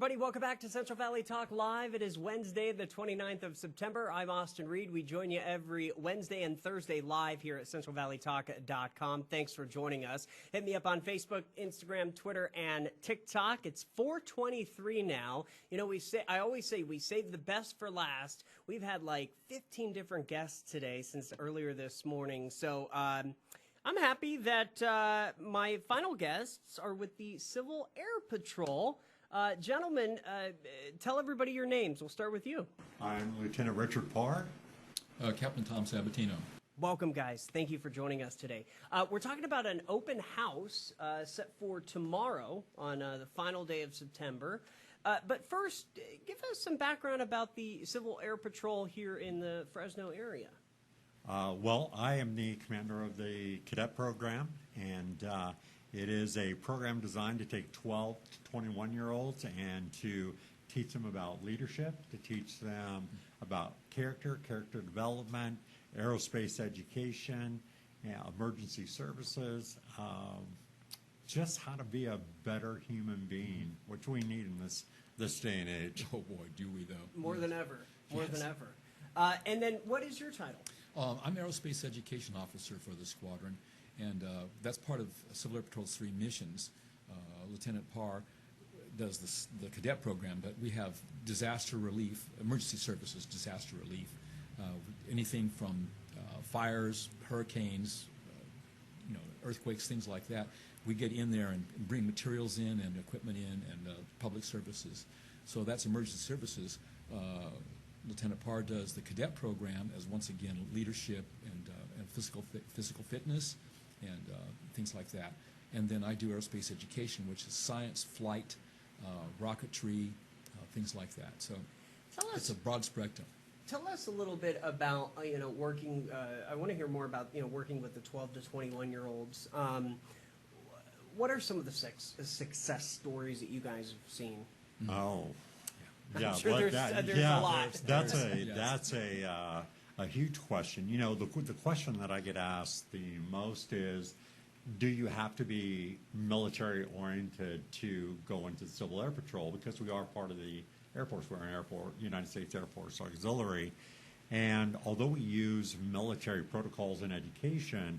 everybody. Welcome back to Central Valley Talk Live. It is Wednesday, the 29th of September. I'm Austin Reed. We join you every Wednesday and Thursday live here at centralvalleytalk.com. Thanks for joining us. Hit me up on Facebook, Instagram, Twitter, and TikTok. It's 4:23 now. You know, I always say we save the best for last. We've had like 15 different guests today since earlier this morning. So, I'm happy that my final guests are with the Civil Air Patrol. Gentlemen, tell everybody your names. We'll start with you. I'm Lieutenant Richard Parr. Captain Tom Sabatino. Welcome, guys. Thank you for joining us today. We're talking about an open house set for tomorrow on the final day of September. But first, give us some background about the Civil Air Patrol here in the Fresno area. Well, I am the commander of the cadet program, and it is a program designed to take 12 to 21-year-olds and to teach them about leadership, to teach them about character development, aerospace education, emergency services, just how to be a better human being, which we need in this day and age. Oh, boy, do we, though. More than ever. More than ever. And then what is your title? I'm Aerospace Education Officer for the squadron, and that's part of Civil Air Patrol's 3 missions. Lieutenant Parr does the cadet program, but we have disaster relief, emergency services, disaster relief, anything from fires, hurricanes, earthquakes, things like that. We get in there and bring materials in and equipment in and public services. So that's emergency services. Lieutenant Parr does the cadet program as, once again, leadership and physical fitness and things like that. And then I do aerospace education, which is science, flight, rocketry, things like that. So it's a broad spectrum. Tell us a little bit about working. I want to hear more about working with the 12 to 21-year-olds. What are some of the success stories that you guys have seen? Oh. Yeah, I'm sure there's a lot. That's a huge question. You know, the question that I get asked the most is, do you have to be military oriented to go into the Civil Air Patrol? Because we are part of the Air Force. We're an United States Air Force Auxiliary, and although we use military protocols in education,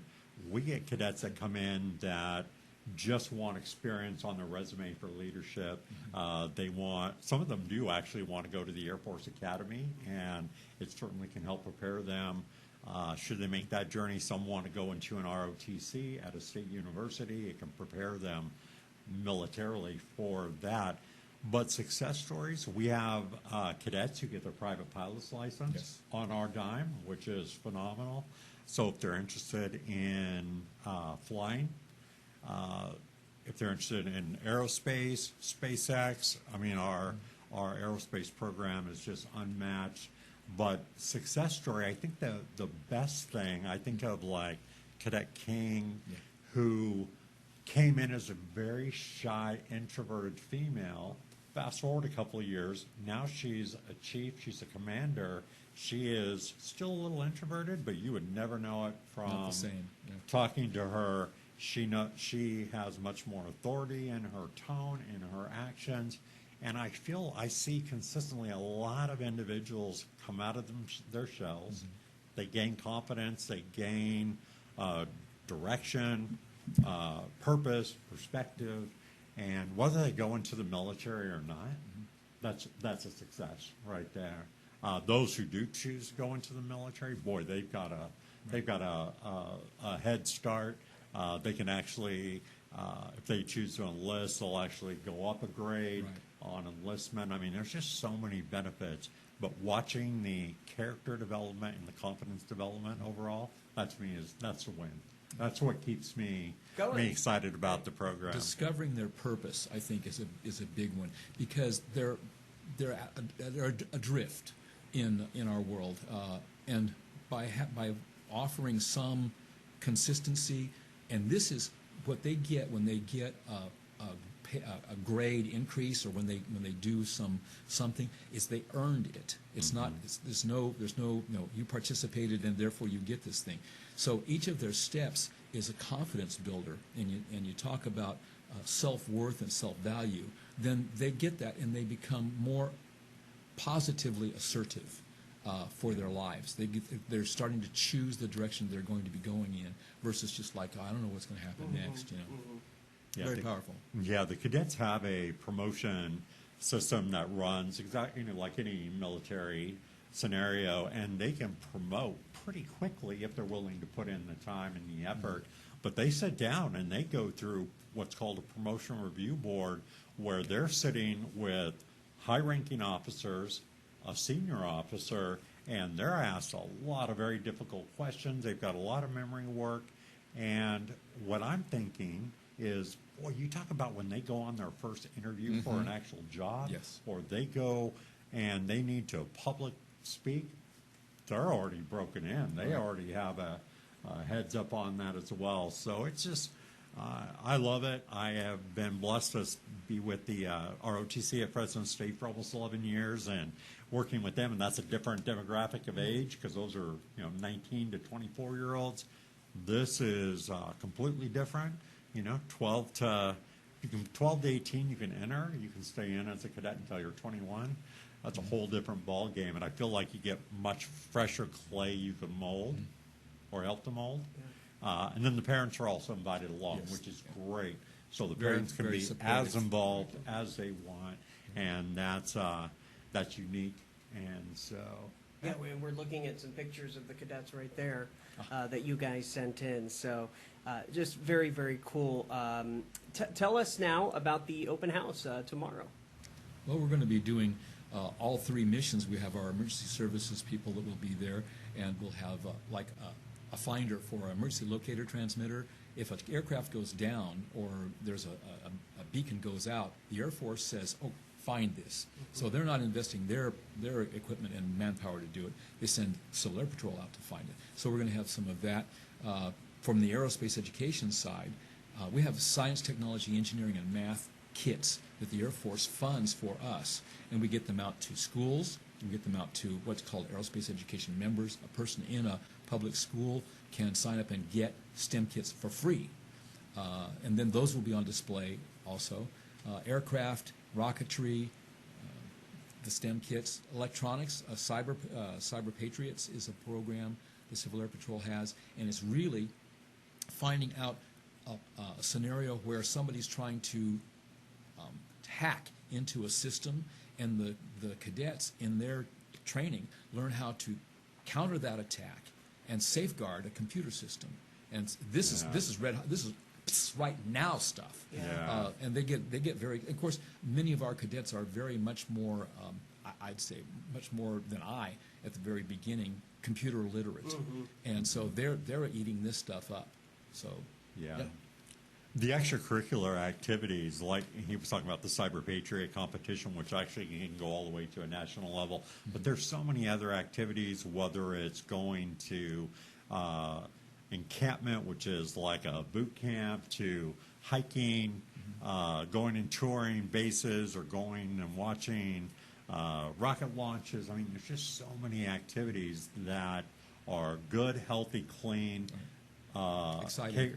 we get cadets that come in that just want experience on their resume for leadership. Some of them do actually want to go to the Air Force Academy, and it certainly can help prepare them. Should they make that journey, some want to go into an ROTC at a state university. It can prepare them militarily for that. But success stories, we have cadets who get their private pilot's license on our dime, which is phenomenal. So if they're interested in flying, if they're interested in aerospace, SpaceX, I mean, our aerospace program is just unmatched. But success story, I think the best thing, I think of like Cadet King, who came in as a very shy, introverted female. Fast forward a couple of years, now she's a chief, she's a commander. She is still a little introverted, but you would never know it from talking to her. She has much more authority in her tone, in her actions, and I see consistently a lot of individuals come out of their shells. Mm-hmm. They gain confidence, they gain direction, purpose, perspective, and whether they go into the military or not, that's a success right there. Those who do choose to go into the military, boy, they've got a head start. They can actually, if they choose to enlist, they'll actually go up a grade on enlistment. I mean, there's just so many benefits. But watching the character development and the confidence development overall, that's the win. That's what keeps me excited about the program. Discovering their purpose, I think, is a big one, because they're adrift in our world, and by offering some consistency. And this is what they get when they get a grade increase, or when they do something, is they earned it. It's not. There's no. You participated, and therefore you get this thing. So each of their steps is a confidence builder, and you talk about self-worth and self-value. then they get that and they become more positively assertive for their lives. They're starting to choose the direction they're going to be going in versus just like, oh, I don't know what's going to happen next. Yeah, Very powerful. Yeah, the cadets have a promotion system that runs exactly like any military scenario, and they can promote pretty quickly if they're willing to put in the time and the effort. But they sit down and they go through what's called a promotion review board, where they're sitting with high-ranking officers, a senior officer, and they're asked a lot of very difficult questions. They've got a lot of memory work. And what I'm thinking is, boy, you talk about when they go on their first interview for an actual job, Yes. or they go and they need to public speak, they're already broken in. They already have a heads up on that as well. So it's just, I love it. I have been blessed to be with the ROTC at Fresno State for almost 11 years and working with them, and that's a different demographic of age because those are 19 to 24-year-olds. This is completely different. 12 to 18 you can enter. You can stay in as a cadet until you're 21. That's a whole different ball game, and I feel like you get much fresher clay you can mold or help to mold. And then the parents are also invited along, Yes. which is great. So the Very, parents can very be supportive. as involved as they want, and that's unique. And so Yeah, we're looking at some pictures of the cadets right there that you guys sent in. So just very, very cool. Tell us now about the open house tomorrow. Well, we're going to be doing all three missions. We have our emergency services people that will be there, and we'll have a finder for an emergency locator transmitter. If an aircraft goes down or there's a beacon goes out, the Air Force says, oh, find this. So they're not investing their equipment and manpower to do it. They send Civil Air Patrol out to find it. So we're going to have some of that. From the aerospace education side, we have science, technology, engineering, and math kits that the Air Force funds for us. And we get them out to schools. We get them out to what's called aerospace education members. A person in a public school can sign up and get STEM kits for free. And then those will be on display also. Aircraft, rocketry, the STEM kits, electronics, Cyber Patriots is a program the Civil Air Patrol has, and it's really finding out a scenario where somebody's trying to hack into a system, and the cadets in their training learn how to counter that attack and safeguard a computer system. And this is right now stuff. Yeah. And they get very. Of course, many of our cadets are very much more. I'd say much more than I at the very beginning, computer literate, and so they're eating this stuff up. So yeah. The extracurricular activities, like he was talking about the Cyber Patriot competition, which actually can go all the way to a national level. But there's so many other activities, whether it's going to encampment, which is like a boot camp, to hiking, going and touring bases, or going and watching rocket launches. I mean, there's just so many activities that are good, healthy, clean, exciting,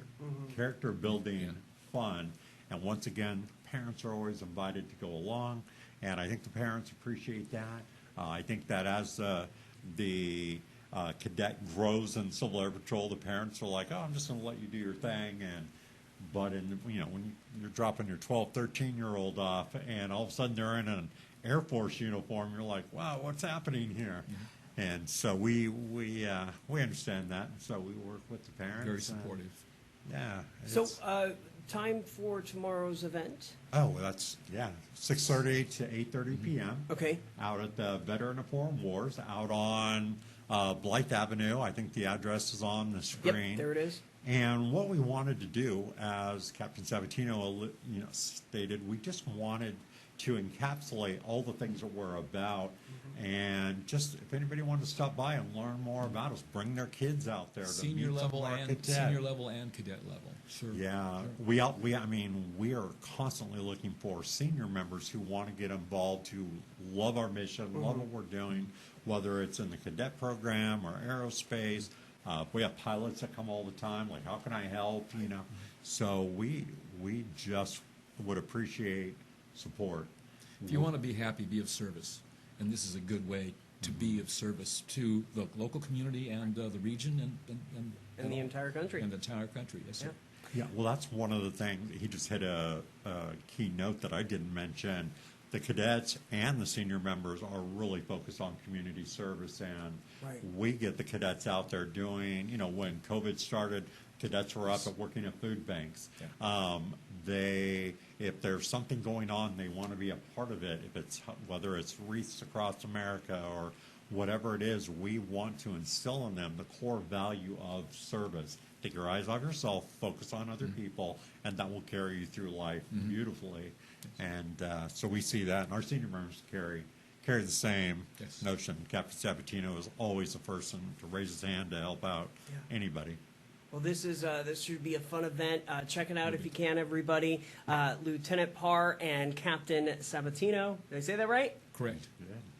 character building, fun. And once again, parents are always invited to go along, and I think the parents appreciate that. I think that as the cadet grows in Civil Air Patrol, the parents are like, oh, I'm just going to let you do your thing. But when you're dropping your 12, 13-year-old off, and all of a sudden they're in an Air Force uniform, you're like, wow, what's happening here? And so we understand that, and so we work with the parents. very supportive. Yeah. So time for tomorrow's event? Oh, that's 6:30 to 8:30 p.m. Okay. Out at the Veteran of Foreign Wars, out on Blythe Avenue. I think the address is on the screen. Yep, there it is. And what we wanted to do, as Captain Sabatino stated, we just wanted to encapsulate all the things that we're about, and just if anybody wanted to stop by and learn more about us, bring their kids out there. Senior to meet level some of our and cadet level. Sure. Yeah, Sure. we are constantly looking for senior members who want to get involved, who love our mission, love what we're doing, whether it's in the cadet program or aerospace. We have pilots that come all the time, like, how can I help? So we just would appreciate support. If you want to be happy, be of service. And this is a good way to be of service to the local community and the region And the entire country. And the entire country, yes, sir. Yeah, well, that's one of the things. He just hit a key note that I didn't mention. The cadets and the senior members are really focused on community service, and Right. we get the cadets out there doing, when COVID started, cadets were up at working at food banks. Yeah. If there's something going on, they want to be a part of it. If it's whether it's wreaths across America or whatever it is, we want to instill in them the core value of service. Take your eyes off yourself, focus on other people, and that will carry you through life beautifully. And so we see that, and our senior members carry the same notion. Capt. Sabatino is always the person to raise his hand to help out anybody. Well, this should be a fun event. Check it out if you can, everybody. Lieutenant Parr and Captain Sabatino. Did I say that right? Correct.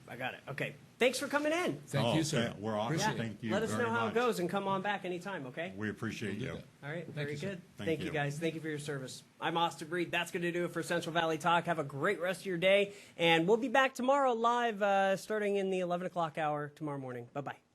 I got it. Okay. Thanks for coming in. Thank you, sir. We're honored. Appreciate it. Thank you Let us very know how much. it goes and come on back anytime, okay? We appreciate We'll do you. that. All right. Thank Very you, sir. good. Thank Thank you, you. guys. Thank you for your service. I'm Austin Breed. That's going to do it for Central Valley Talk. Have a great rest of your day. And we'll be back tomorrow live starting in the 11 o'clock hour tomorrow morning. Bye-bye.